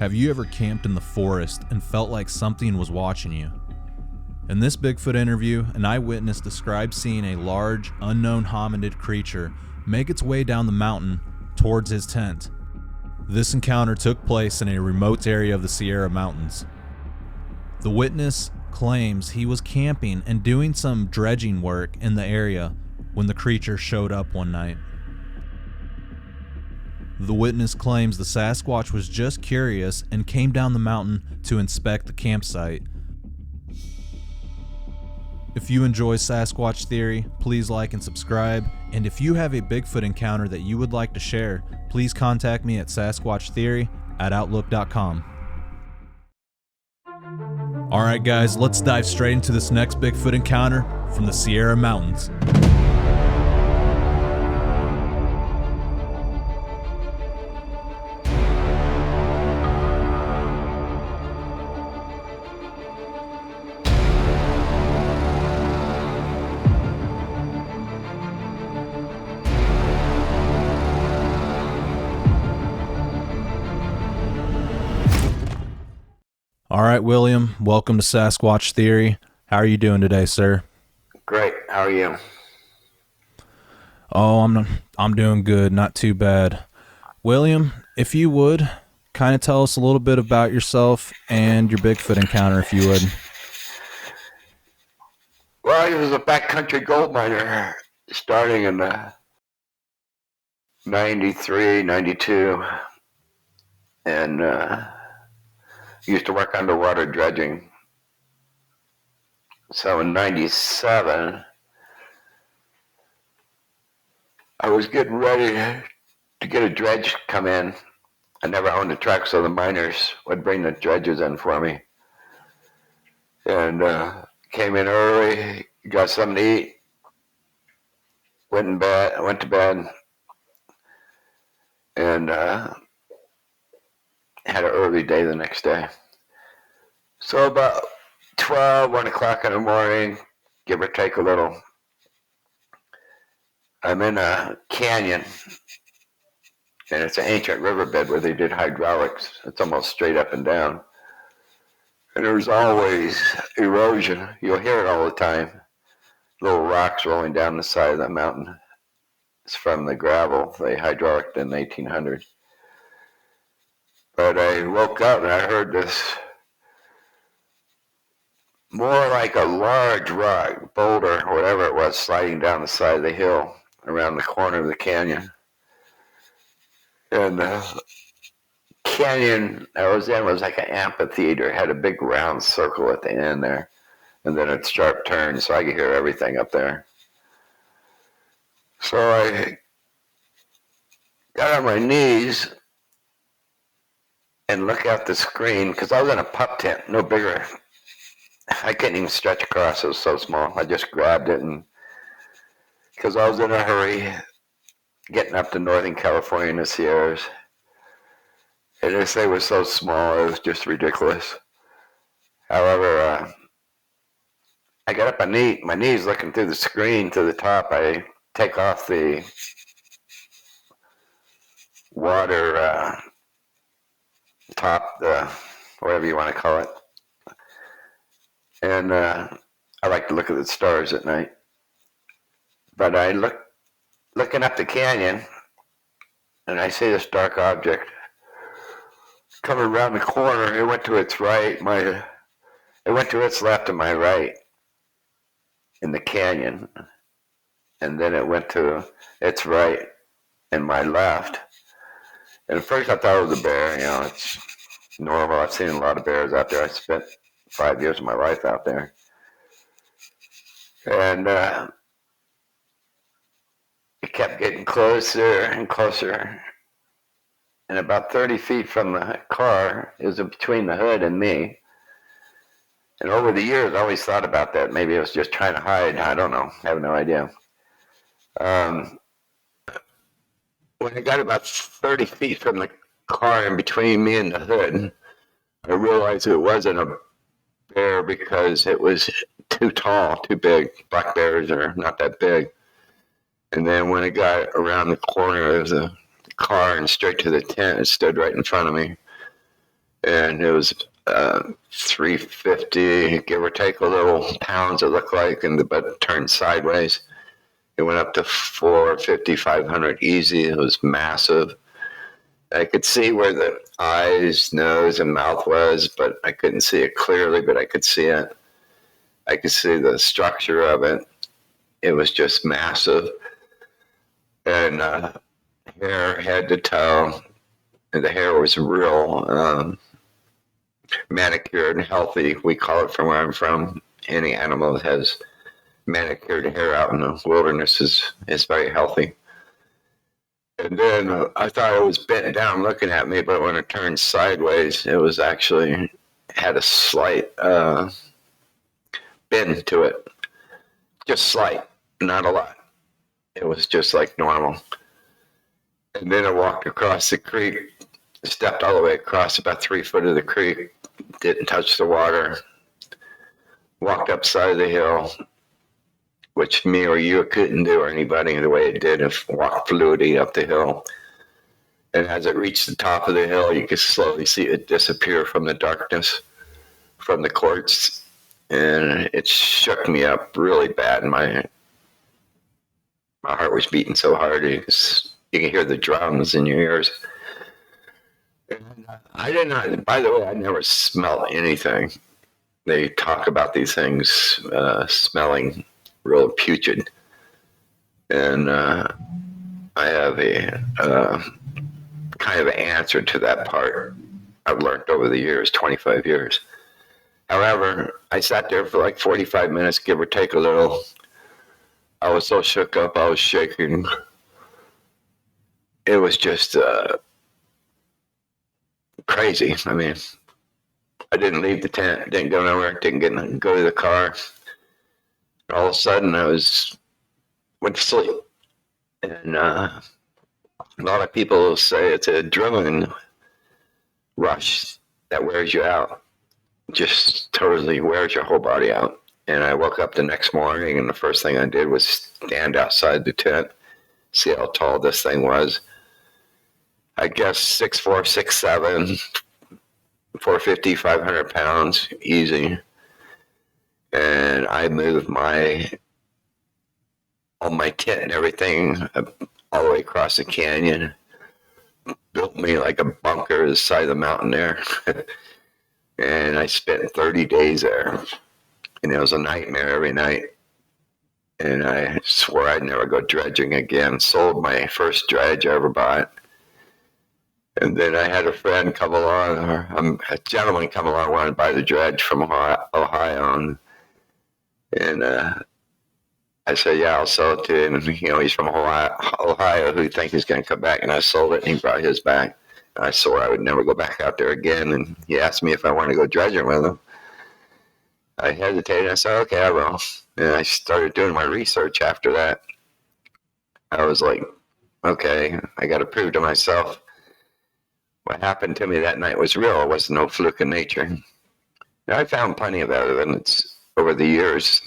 Have you ever camped in the forest and felt like something was watching you? In this Bigfoot interview, an eyewitness described seeing a large, unknown hominid creature make its way down the mountain towards his tent. This encounter took place in a remote area of the Sierra Mountains. The witness claims he was camping and doing some dredging work in the area when the creature showed up one night. The witness claims the Sasquatch was just curious and came down the mountain to inspect the campsite. If you enjoy Sasquatch Theory, please like and subscribe. And if you have a Bigfoot encounter that you would like to share, please contact me at SasquatchTheory@outlook.com. Alright guys, let's dive straight into this next Bigfoot encounter from the Sierra Mountains. All right, William, welcome to Sasquatch Theory. How are you doing today, sir? Great. How are you? Oh, I'm doing good, not too bad. William, if you would, kind of tell us a little bit about yourself and your Bigfoot encounter, if you would. Well, I was a backcountry gold miner starting in 93, 92, and used to work underwater dredging. So in 97, I was getting ready to get a dredge come in. I never owned a truck, so the miners would bring the dredges in for me. And came in early, got something to eat, went to bed, and had an early day the next day. So about 1 o'clock in the morning, give or take a little, I'm in a canyon, and it's an ancient riverbed where they did hydraulics. It's almost straight up and down. And there's always erosion. You'll hear it all the time. Little rocks rolling down the side of the mountain. It's from the gravel they hydrauliced in the 1800s. But I woke up and I heard this more like a large rock, boulder, whatever it was, sliding down the side of the hill around the corner of the canyon. And the canyon I was in was like an amphitheater. It had a big round circle at the end there. And then a sharp turn, so I could hear everything up there. So I got on my knees and look out the screen, because I was in a pup tent, no bigger. I couldn't even stretch across, it was so small. I just grabbed it, and because I was in a hurry getting up to Northern California in the Sierras. And this thing was so small, it was just ridiculous. However, I got up on my knees looking through the screen to the top. I take off the water top, whatever you want to call it. And I like to look at the stars at night. But I looking up the canyon, and I see this dark object coming around the corner. It went to its right. It went to its left and my right in the canyon. And then it went to its right and my left. And at first I thought it was a bear. You know, it's normal. I've seen a lot of bears out there. I spent 5 years of my life out there. And it kept getting closer and closer. And about 30 feet from the car, it was between the hood and me. And over the years, I always thought about that. Maybe it was just trying to hide. I don't know. I have no idea. When I got about 30 feet from the car in between me and the hood, I realized it wasn't a bear because it was too tall, too big. Black bears are not that big. And then when it got around the corner, there was a car and straight to the tent. It stood right in front of me. and it was 350, give or take a little pounds, it looked like, but it turned sideways. It went up to 450, 500 easy. It was massive. I could see where the eyes, nose, and mouth was, but I couldn't see it clearly, but I could see it. I could see the structure of it. It was just massive. And hair head to toe. And the hair was real manicured and healthy. We call it from where I'm from. Any animal that has manicured hair out in the wilderness is very healthy. And then I thought it was bent down looking at me, but when it turned sideways, it was actually had a slight bend to it. Just slight, not a lot. It was just like normal. And then I walked across the creek, stepped all the way across about 3 foot of the creek, didn't touch the water, walked up side of the hill, which me or you couldn't do, or anybody, the way it did, if walked fluidly up the hill. And as it reached the top of the hill, you could slowly see it disappear from the darkness, from the quartz. And it shook me up really bad. My heart was beating so hard, you could hear the drums in your ears. And I did not, by the way, I never smelled anything. They talk about these things smelling real putrid. And I have a kind of an answer to that part. I've learned over the years, 25 years. However, I sat there for like 45 minutes, give or take a little. I was so shook up, I was shaking. It was just crazy. I mean, I didn't leave the tent, didn't go nowhere, didn't go to the car. All of a sudden, went to sleep. And a lot of people say it's an adrenaline rush that wears you out. Just totally wears your whole body out. And I woke up the next morning, and the first thing I did was stand outside the tent, see how tall this thing was. I guess 6'4", 6'7", 450, 500 pounds, easy. And I moved all my tent and everything all the way across the canyon. Built me like a bunker the side of the mountain there. And I spent 30 days there. And it was a nightmare every night. And I swore I'd never go dredging again. Sold my first dredge I ever bought. And then I had a friend come along, or a gentleman come along, wanted to buy the dredge from Ohio. And I said, yeah, I'll sell it to him. And, he's from Ohio. Who do you think he's going to come back? And I sold it, and he brought his back. And I swore I would never go back out there again. And he asked me if I wanted to go dredging with him. I hesitated. I said, okay, I will. And I started doing my research after that. I was like, okay, I got to prove to myself what happened to me that night was real. It was no fluke in nature. Now, I found plenty of evidence over the years.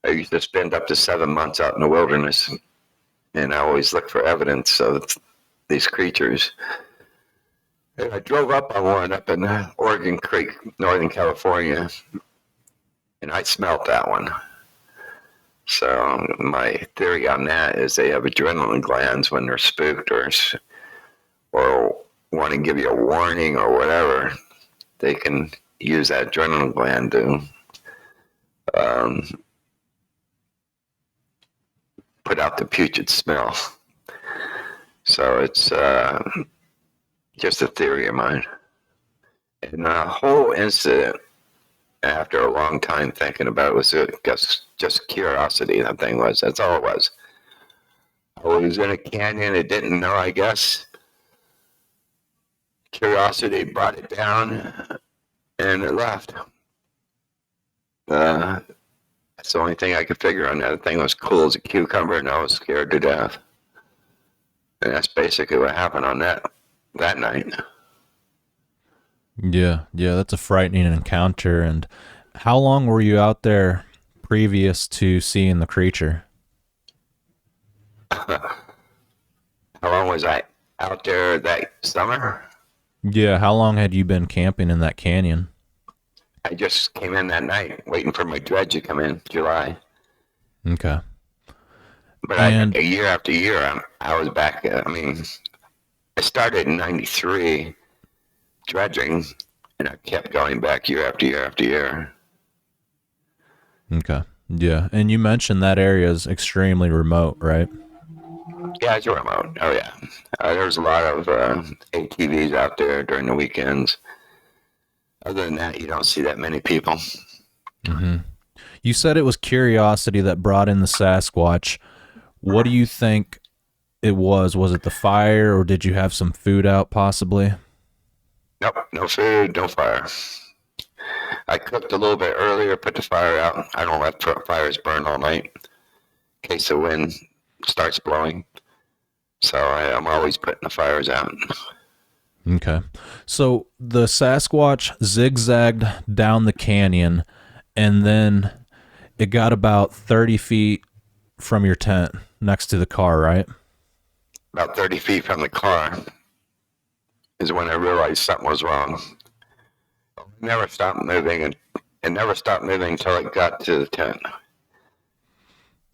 I used to spend up to 7 months out in the wilderness, and I always look for evidence of these creatures. And I drove up on one up in Oregon Creek, Northern California, and I smelled that one. So my theory on that is they have adrenaline glands when they're spooked or want to give you a warning or whatever. They can use that adrenaline gland to put out the putrid smell. So it's just a theory of mine. And the whole incident, after a long time thinking about it, was just curiosity. That thing was. That's all it was. I was in a canyon. I didn't know, I guess. Curiosity brought it down, and it left. That's the only thing I could figure on that. The thing was cool as a cucumber, and I was scared to death. And that's basically what happened on that night. Yeah, that's a frightening encounter. And how long were you out there previous to seeing the creature? How long was I out there that summer? Yeah, how long had you been camping in that canyon? I just came in that night, waiting for my dredge to come in July. Okay. But And year after year, I was back. I started in '93 dredging, and I kept going back year after year after year. okay. Yeah, and you mentioned that area is extremely remote, right? Yeah, it's remote. Oh yeah, there's a lot of ATVs out there during the weekends. Other than that, you don't see that many people. Mm-hmm. You said it was curiosity that brought in the Sasquatch. What do you think it was? Was it the fire, or did you have some food out possibly? Nope, no food, no fire. I cooked a little bit earlier, put the fire out. I don't let fires burn all night in case the wind starts blowing. So I'm always putting the fires out. Okay. So the Sasquatch zigzagged down the canyon, and then it got about 30 feet from your tent next to the car, right? About 30 feet from the car is when I realized something was wrong. It never stopped moving, and it never stopped moving until it got to the tent.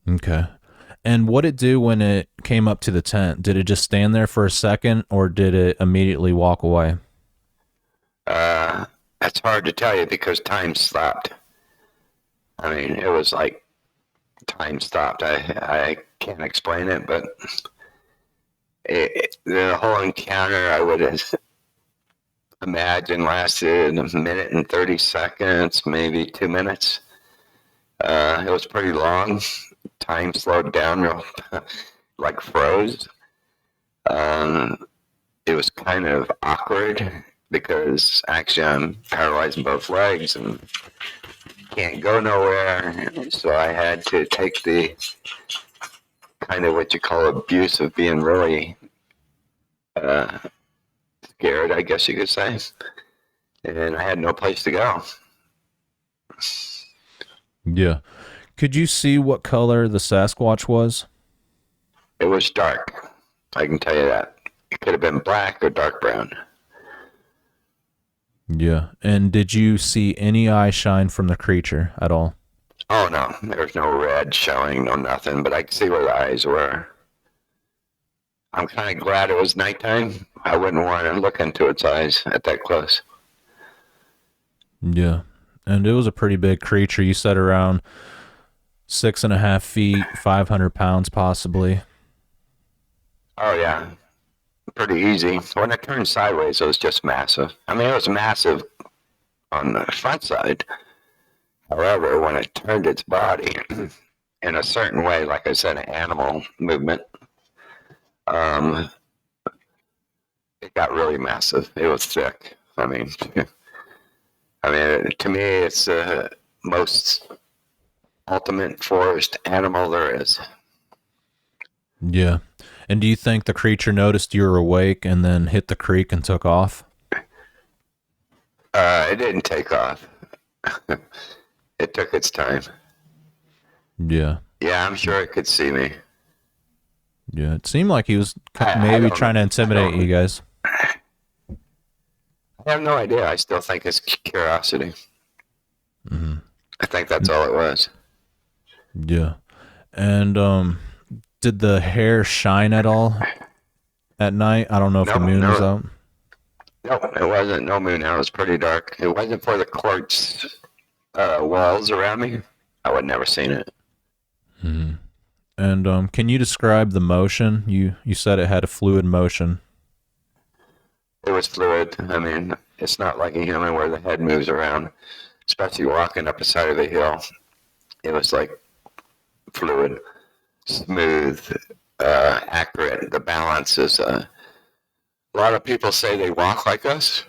Okay. And what did it do when it came up to the tent? Did it just stand there for a second, or did it immediately walk away? That's hard to tell you because time stopped. I mean, it was like time stopped. I can't explain it, but the whole encounter I would imagine lasted a minute and 30 seconds, maybe 2 minutes. It was pretty long. Time slowed down real, like froze. Um, it was kind of awkward because actually I'm paralyzed in both legs and can't go nowhere. So I had to take the kind of what you call abuse of being really uh, scared, I guess you could say. And I had no place to go. Yeah. Could you see what color the Sasquatch was? It was dark. I can tell you that. It could have been black or dark brown. Yeah. And did you see any eye shine from the creature at all? Oh no, there was no red showing, no nothing, but I could see where the eyes were. I'm kind of glad it was nighttime. I wouldn't want to look into its eyes at that close. Yeah. And it was a pretty big creature. You said around 6.5 feet, 500 pounds possibly. Oh yeah, pretty easy. When it turned sideways, it was just massive. I mean, it was massive on the front side. However, when it turned its body in a certain way, like I said, an animal movement, um, it got really massive. It was thick. To me, it's the most ultimate forest animal there is. Yeah. And do you think the creature noticed you were awake and then hit the creek and took off? It didn't take off. It took its time. Yeah. Yeah, I'm sure it could see me. Yeah. It seemed like he was I maybe don't know. trying to intimidate you guys. I have no idea. I still think it's curiosity. Mm-hmm. I think that's all it was. Yeah. And did the hair shine at all at night? I don't know if No, the moon was no, out. no, it wasn't. No moon out. It was pretty dark. It wasn't for the quartz walls around me. I would never seen it. Mm-hmm. And can you describe the motion? You said it had a fluid motion. It was fluid. I mean, it's not like a human where the head moves around, especially walking up the side of the hill. It was like fluid, smooth, accurate. The balance is. A lot of people say they walk like us.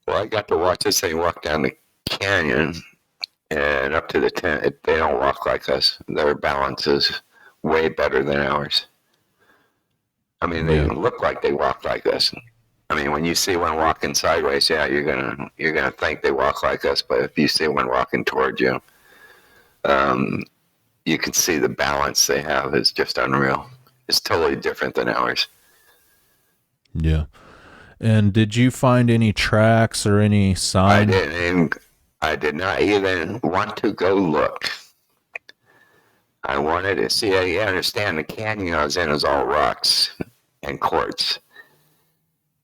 Well, I got to watch this thing walk down the canyon and up to the tent. They don't walk like us. Their balance is way better than ours. I mean, they Yeah. look like they walk like us. I mean, when you see one walking sideways, yeah, you're gonna think they walk like us. But if you see one walking toward you, um, you can see the balance they have is just unreal. It's totally different than ours. Yeah. And did you find any tracks or any sign? I did not even want to go look. I wanted to see. You understand the canyon I was in is all rocks and quartz.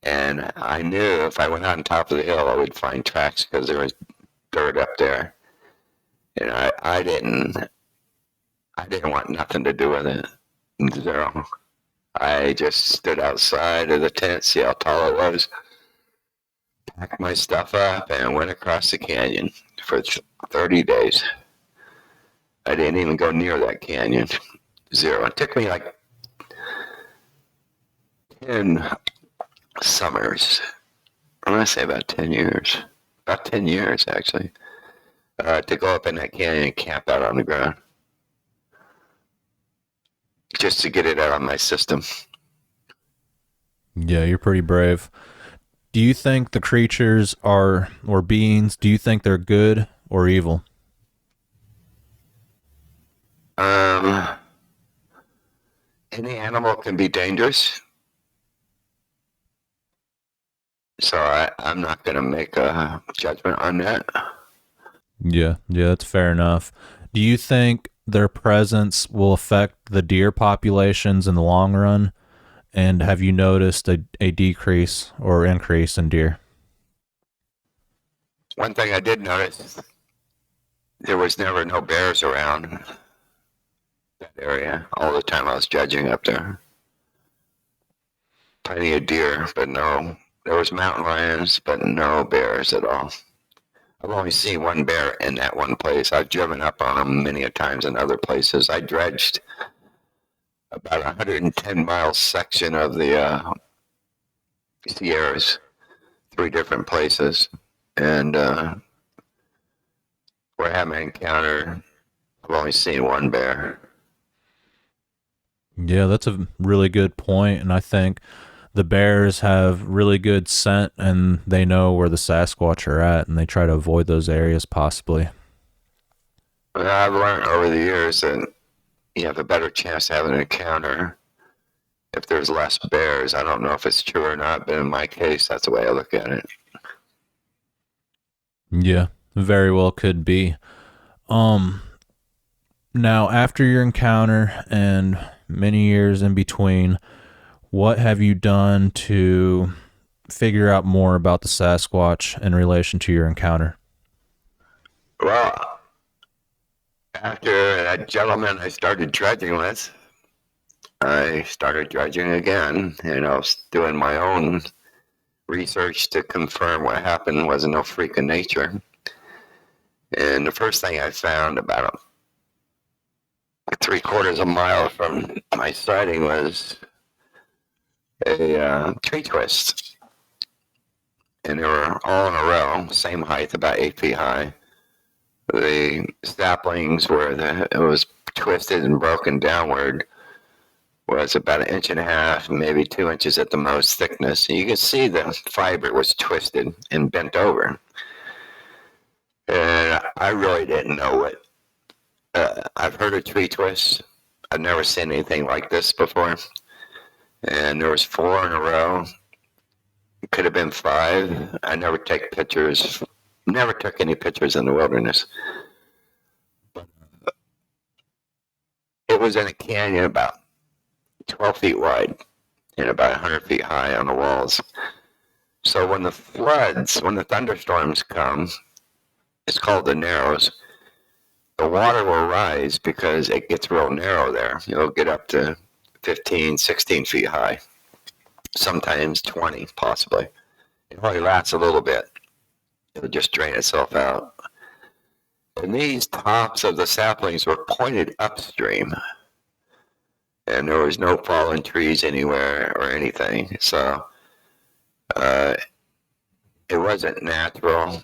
And I knew if I went on top of the hill, I would find tracks because there was dirt up there. And I didn't want nothing to do with it. Zero. I just stood outside of the tent, see how tall it was, packed my stuff up, and went across the canyon for 30 days. I didn't even go near that canyon. Zero. It took me like 10 summers. I'm going to say about 10 years. About 10 years, actually, to go up in that canyon and camp out on the ground. Just to get it out of my system. Yeah, you're pretty brave. Do you think the creatures are, or beings, do you think they're good or evil? Any animal can be dangerous. So I'm not going to make a judgment on that. Yeah, that's fair enough. Do you think their presence will affect the deer populations in the long run? And have you noticed a decrease or increase in deer? One thing I did notice, there was never no bears around that area all the time I was judging up there. Plenty of deer, but no. There was mountain lions, but no bears at all. I've only seen one bear in that one place. I've driven up on them many a times in other places. I dredged about a 110-mile section of the Sierras, 3 different places, and where I haven't encountered, I've only seen one bear. Yeah, that's a really good point, and I think the bears have really good scent and they know where the Sasquatch are at and they try to avoid those areas possibly. Well, I've learned over the years that you have a better chance of having an encounter if there's less bears. I don't know if it's true or not, but in my case, that's the way I look at it. Yeah, very well could be. Um Now after your encounter and many years in between, what have you done to figure out more about the Sasquatch in relation to your encounter? Well, after that gentleman I started dredging with, I started dredging again, and I was doing my own research to confirm what happened wasn't no freak of nature. And the first thing I found about 3/4 of a mile from my sighting was a tree twist. And they were all in a row, same height, about 8 feet high. The saplings where it was twisted and broken downward was about 1.5 inches, maybe 2 inches at the most thickness. And you could see the fiber was twisted and bent over. And I really didn't know what. I've heard of tree twists. I've never seen anything like this before. And there was 4 in a row. It could have been 5. I never take pictures. Never took any pictures in the wilderness. It was in a canyon about 12 feet wide and about 100 feet high on the walls. So when the thunderstorms come, it's called the Narrows, the water will rise because it gets real narrow there. It'll get up to 15, 16 feet high, sometimes 20 possibly. It only lasts a little bit. It'll just drain itself out. And these tops of the saplings were pointed upstream. And there was no fallen trees anywhere or anything. So it wasn't natural.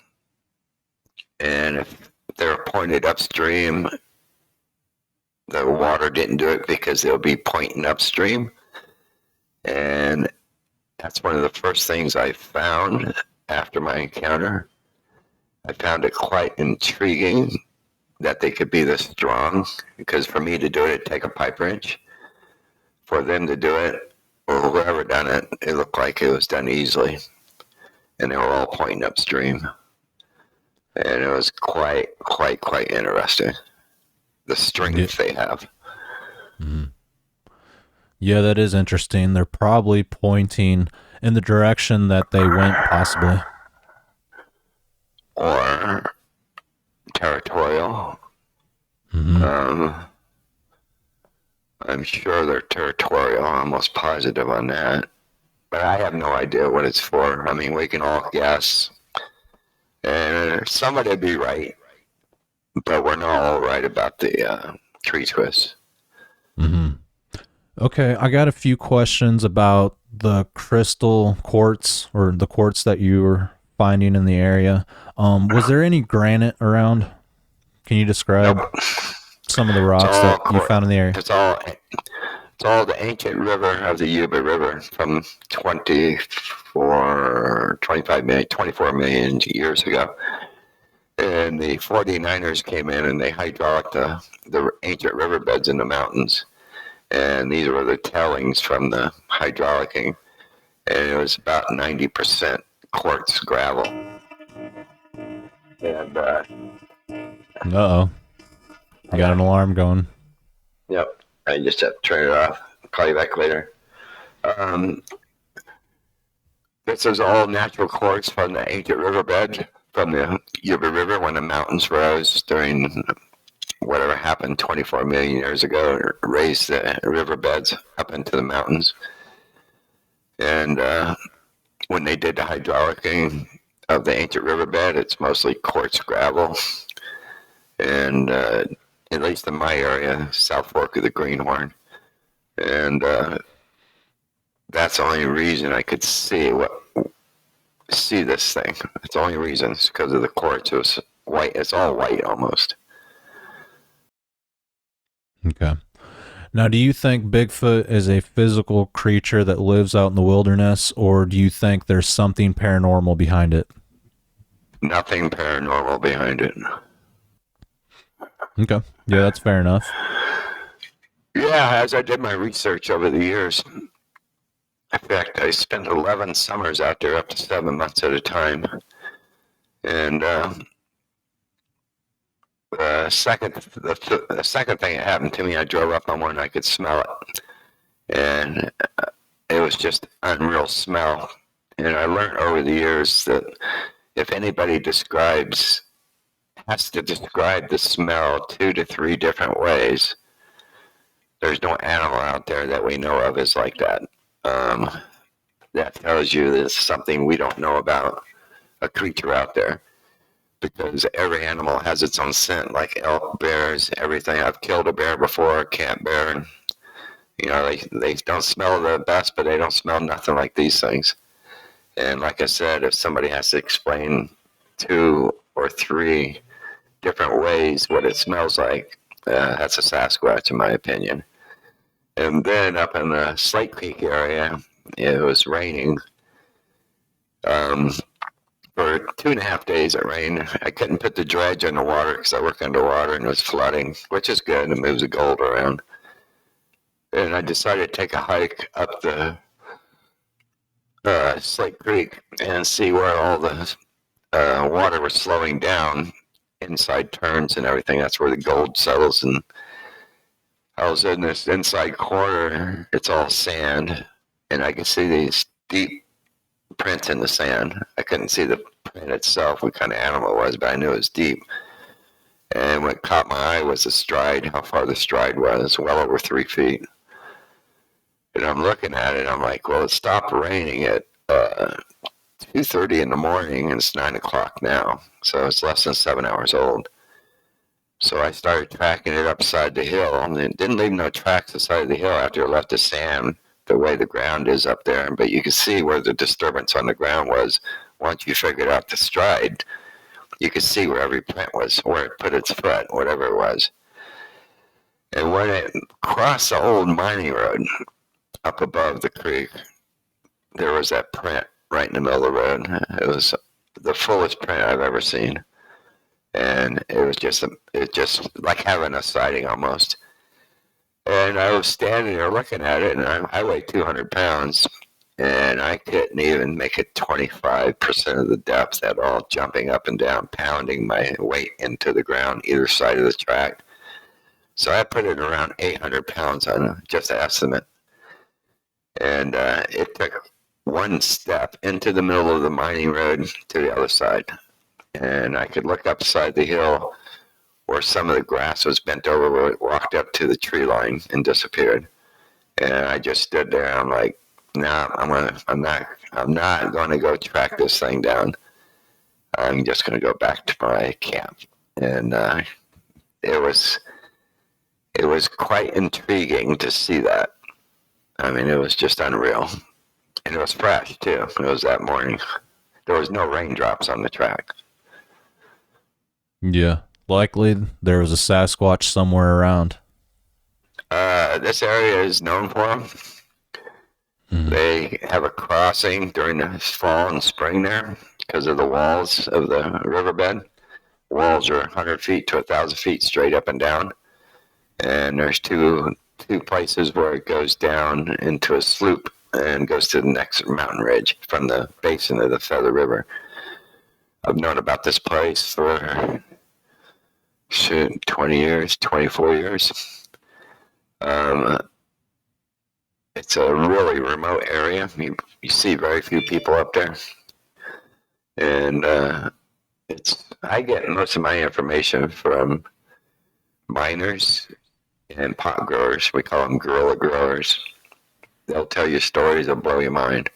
And if they were pointed upstream, the water didn't do it because they'll be pointing upstream. And that's one of the first things I found after my encounter. I found it quite intriguing that they could be this strong, because for me to do it, it'd take a pipe wrench. For them to do it or whoever done it, it looked like it was done easily. And they were all pointing upstream. And it was quite interesting. The strength they have. Mm-hmm. Yeah, that is interesting. They're probably pointing in the direction that they went, possibly. Or territorial. Mm-hmm. I'm sure they're territorial. I'm almost positive on that. But I have no idea what it's for. I mean, we can all guess. And somebody would be right. But we're not all right about the tree twists. Mm-hmm. Okay, I got a few questions about the crystal quartz, or the quartz that you were finding in the area. Was there any granite around? Can you describe some of the rocks that you found in the area? It's all the ancient river of the Yuba River from 24 million years ago. And the 49ers came in and they hydraulic the ancient riverbeds in the mountains. And these were the tellings from the hydraulicing. And it was about 90% quartz gravel. And Uh-oh. You got an alarm going. Yep. I just have to turn it off. I'll call you back later. This is all natural quartz from the ancient riverbed, from the Yuba River when the mountains rose during whatever happened 24 million years ago, raised the riverbeds up into the mountains. And when they did the hydraulicing of the ancient riverbed, it's mostly quartz gravel. And at least in my area, South Fork of the Greenhorn. And that's the only reason I could see this thing. It's the only reason. It's because of the quartz. It was white. It's all white almost. Okay. Now, do you think Bigfoot is a physical creature that lives out in the wilderness, or do you think there's something paranormal behind it? Nothing paranormal behind it. Okay. Yeah, that's fair enough. Yeah, as I did my research over the years, in fact, I spent 11 summers out there, up to 7 months at a time. And the second thing that happened to me, I drove up on one and I could smell it. And it was just unreal smell. And I learned over the years that if anybody has to describe the smell 2 to 3 different ways, there's no animal out there that we know of is like that. That tells you there's something we don't know about a creature out there, because every animal has its own scent, like elk, bears, everything. I've killed a bear before, a camp bear. You know, they don't smell the best, but they don't smell nothing like these things. And like I said, if somebody has to explain 2 or 3 different ways what it smells like, that's a Sasquatch in my opinion. And then up in the Slate Creek area, it was raining. For 2.5 days it rained. I couldn't put the dredge in the water because I work underwater and it was flooding, which is good. It moves the gold around. And I decided to take a hike up the Slate Creek and see where all the water was slowing down, inside turns and everything. That's where the gold settles. And I was in this inside corner. It's all sand, and I could see these deep prints in the sand. I couldn't see the print itself, what kind of animal it was, but I knew it was deep. And what caught my eye was the stride, how far the stride was, well over 3 feet. And I'm looking at it, I'm like, well, it stopped raining at 2:30 in the morning, and it's 9 o'clock now. So it's less than 7 hours old. So I started tracking it upside the hill, and it didn't leave no tracks aside the hill after it left the sand, the way the ground is up there. But you could see where the disturbance on the ground was. Once you figured out the stride, you could see where every print was, where it put its foot, whatever it was. And when it crossed the old mining road up above the creek, there was that print right in the middle of the road. It was the fullest print I've ever seen. And it was just like having a sighting almost. And I was standing there looking at it, and I weigh 200 pounds, and I couldn't even make it 25% of the depth at all, jumping up and down, pounding my weight into the ground either side of the track. So I put it around 800 pounds on just an estimate. And it took one step into the middle of the mining road to the other side. And I could look upside the hill where some of the grass was bent over, where it walked up to the tree line and disappeared. And I just stood there. I'm like, no, I'm not going to go track this thing down. I'm just going to go back to my camp. And it was quite intriguing to see that. I mean, it was just unreal. And it was fresh, too. It was that morning. There was no raindrops on the track. Yeah. Likely there was a Sasquatch somewhere around. This area is known for them. Mm-hmm. They have a crossing during the fall and spring there because of the walls of the riverbed. Walls are 100 feet to 1,000 feet straight up and down. And there's two places where it goes down into a slope and goes to the next mountain ridge from the basin of the Feather River. I've known about this place for 20 years, 24 years. It's a really remote area. You see very few people up there. And I get most of my information from miners and pot growers. We call them guerrilla growers. They'll tell you stories that blow your mind.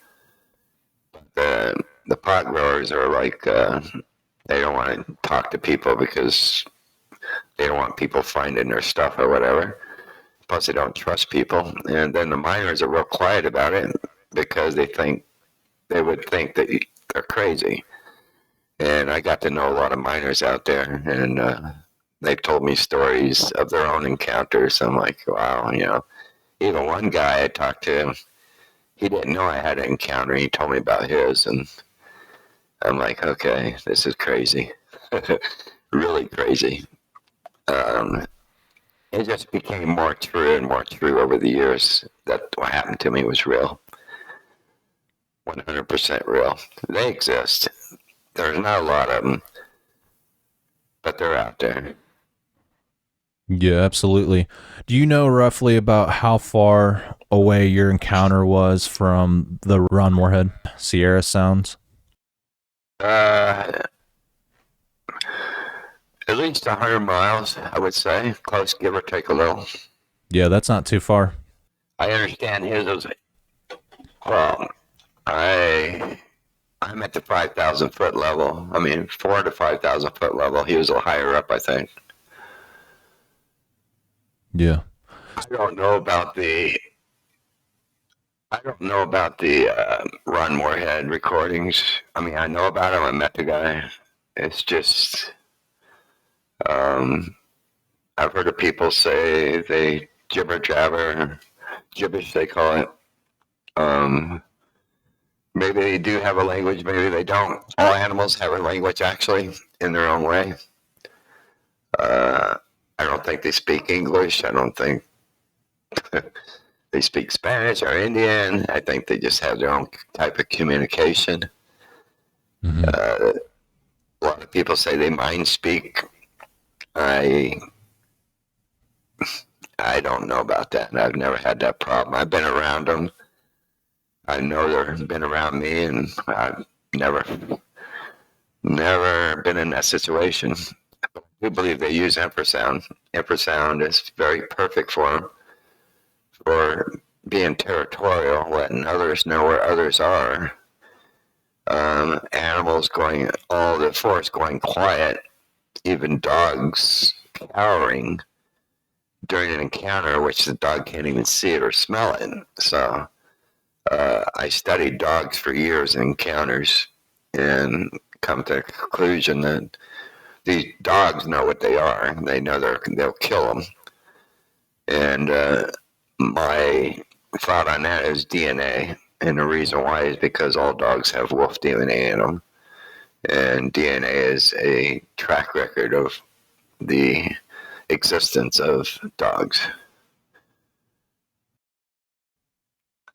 The pot growers are like, they don't want to talk to people because they don't want people finding their stuff or whatever. Plus, they don't trust people. And then the miners are real quiet about it because they would think that they're crazy. And I got to know a lot of miners out there, and they've told me stories of their own encounters. I'm like, wow, Even one guy I talked to, he didn't know I had an encounter. He told me about his, and I'm like, okay, this is crazy. Really crazy. It just became more true and more true over the years that what happened to me was real. 100% real. They exist. There's not a lot of them, but they're out there. Yeah, absolutely. Do you know roughly about how far away your encounter was from the Ron Moorhead Sierra Sounds? At least 100 miles, I would say. Close, give or take a little. Yeah, that's not too far. I understand his was, well, I'm at the 5,000 foot level. I mean, 4,000 to 5,000 foot level. He was a little higher up, I think. Yeah. I don't know about the Ron Moorhead recordings. I mean, I know about him. I met the guy. It's just, I've heard of people say they jibber jabber, gibberish they call it. Maybe they do have a language, maybe they don't. All animals have a language, actually, in their own way. I don't think they speak English. I don't think they speak Spanish or Indian. I think they just have their own type of communication. Mm-hmm. A lot of people say they mind speak. I don't know about that. I've never had that problem. I've been around them. I know they've been around me, and I've never been in that situation. I do believe they use infrasound. Infrasound is very perfect for them, for being territorial, letting others know where others are. Animals going, all the forest going quiet, even dogs cowering during an encounter, which the dog can't even see it or smell it. So I studied dogs for years in encounters and come to the conclusion that these dogs know what they are. They know they'll kill them. And my thought on that is DNA. And the reason why is because all dogs have wolf DNA in them. And DNA is a track record of the existence of dogs.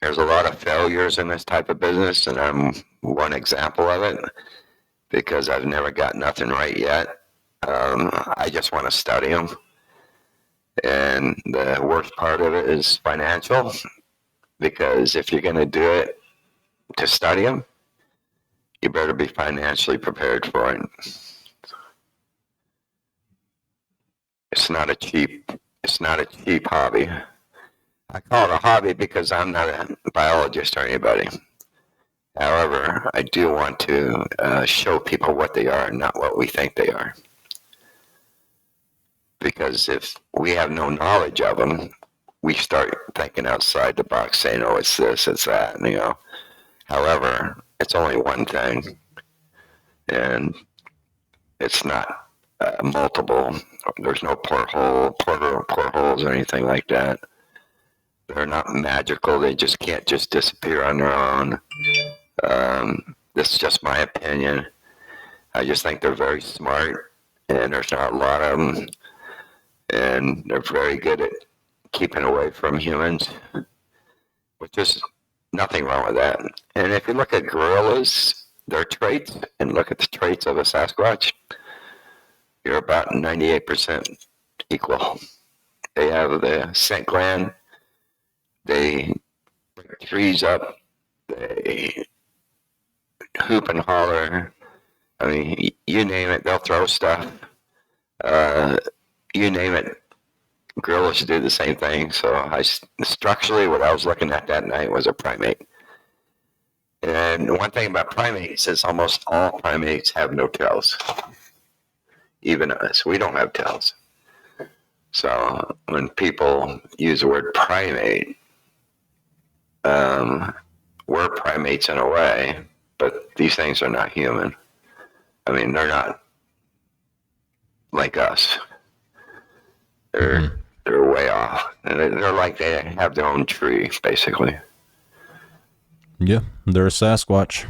There's a lot of failures in this type of business, and I'm one example of it because I've never got nothing right yet. I just want to study them. And the worst part of it is financial, because if you're going to do it to study them, you better be financially prepared for it. It's not a cheap hobby. I call it a hobby because I'm not a biologist or anybody. However, I do want to show people what they are and not what we think they are. Because if we have no knowledge of them, we start thinking outside the box, saying, oh, it's this, it's that, you know. However, it's only one thing, and it's not multiple. There's no portholes or anything like that. They're not magical. They just can't just disappear on their own. This is just my opinion. I just think they're very smart, and there's not a lot of them, and they're very good at keeping away from humans, which is nothing wrong with that. And if you look at gorillas, their traits, and look at the traits of a Sasquatch, you're about 98% equal. They have the scent gland. They break trees up. They hoop and holler. I mean, you name it, they'll throw stuff. You name it, gorillas do the same thing. So structurally, what I was looking at that night was a primate. And one thing about primates is almost all primates have no tails. Even us, we don't have tails. So when people use the word primate, we're primates in a way, but these things are not human. I mean, they're not like us. They're way off. And they're like they have their own tree, basically. Yeah, they're a Sasquatch.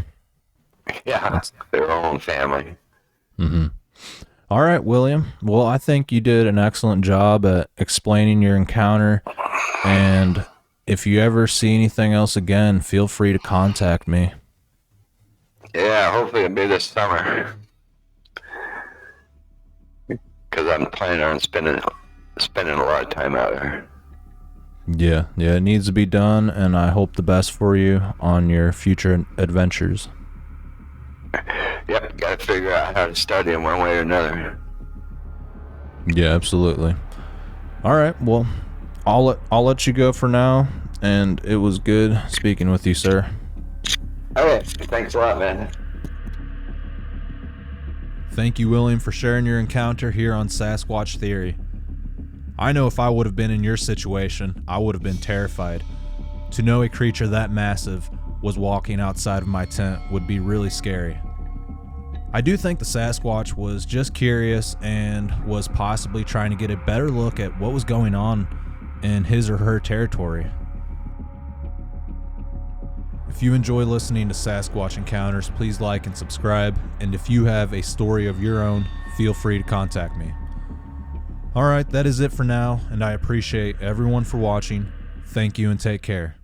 Yeah, their own family. Mm-hmm. All right, William. Well, I think you did an excellent job at explaining your encounter. And if you ever see anything else again, feel free to contact me. Yeah, hopefully it'll be this summer. Because I'm planning on spending a lot of time out there. Yeah, it needs to be done, and I hope the best for you on your future adventures. Yep, got to figure out how to study in one way or another. Yeah, absolutely. All right, well, I'll let you go for now, and it was good speaking with you, sir. Okay, thanks a lot, man. Thank you, William, for sharing your encounter here on Sasquatch Theory. I know if I would have been in your situation, I would have been terrified. To know a creature that massive was walking outside of my tent would be really scary. I do think the Sasquatch was just curious and was possibly trying to get a better look at what was going on in his or her territory. If you enjoy listening to Sasquatch Encounters, please like and subscribe, and if you have a story of your own, feel free to contact me. Alright, that is it for now, and I appreciate everyone for watching. Thank you and take care.